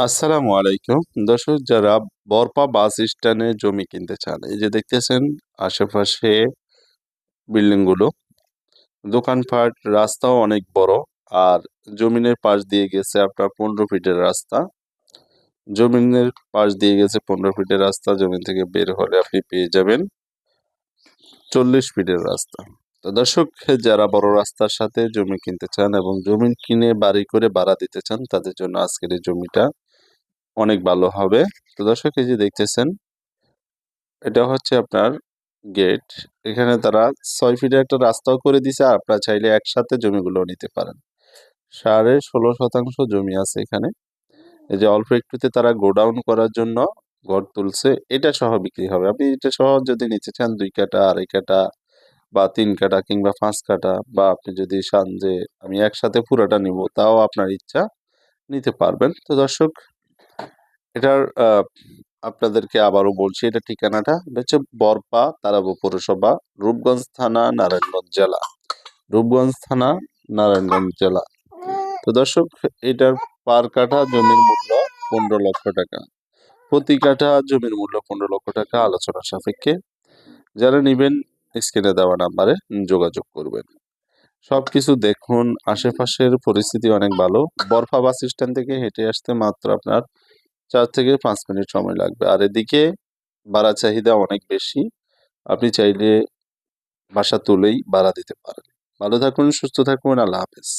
আসসালামু আলাইকুম। দর্শক, যারা বরপা বাস স্ট্যান্ডে জমি কিনতে চান, এই যে দেখতেছেন আশেপাশে বিল্ডিং গুলো, দোকানপাট, রাস্তাও অনেক বড়। আর জমিনের পাশ দিয়ে গেছে আপনার 15 ফিটের রাস্তা। জমিনের পাশ দিয়ে গেছে 15 ফিটের রাস্তা। জমিন থেকে বের হলে আপনি পেয়ে যাবেন 40 ফিটের রাস্তা। তো দর্শক, যারা বড় রাস্তার সাথে জমি কিনতে চান এবং জমি কিনে বাড়ি করে ভাড়া দিতে চান, তাদের জন্য আজকের এই জমিটা অনেক ভালো হবে। তো দর্শক, এই যে দেখতেছেন, এটা হচ্ছে আপনার গেট। এখানে তারা 6 ফিটের একটা রাস্তাও করে দিছে। আর আপনারা চাইলে একসাথে জমিগুলো নিতে পারেন। 16.5 শতাংশ জমি আছে এখানে। এই যে অল্প একটুতে তারা গোডাউন করার জন্য ঘর তুলছে। এটা সহ বিক্রি হবে। আপনি এটা সহ যদি নিতে চান 2 কাঠা, 2.5 কাঠা বা 3 কাঠা কিংবা 5 কাঠা, বা আপনি যদি চান যে আমি একসাথে পুরাটা নিব, তাও আপনার ইচ্ছা, নিতে পারবেন। তো দর্শক, এটার আপনাদেরকে আবারও বলছি, এটা ঠিকানাটা হচ্ছে বরপা তারাব পৌরসভা, রূপগঞ্জ থানা, নারায়ণগঞ্জ জেলা। রূপগঞ্জ থানা, নারায়ণগঞ্জ জেলা। তো দর্শক, এটার পার কাঠা জমির মূল্য 15 লক্ষ টাকা। প্রতি কাঠা জমির মূল্য 15 লক্ষ টাকা, আলোচনা সাপেক্ষে। যারা নিবেন স্ক্রিনে দেওয়া নাম্বারে যোগাযোগ করবেন। সবকিছু দেখুন, আশেপাশের পরিস্থিতি অনেক ভালো। বরফা বাস স্ট্যান্ড থেকে হেঁটে আসতে মাত্র আপনার 4 থেকে 5 মিনিট সময় লাগবে। আর এদিকে ভাড়া চাহিদা অনেক বেশি। আপনি চাইলে বাসা তুলেই ভাড়া দিতে পারেন। ভালো থাকুন, সুস্থ থাকুন। আল্লাহ হাফেজ।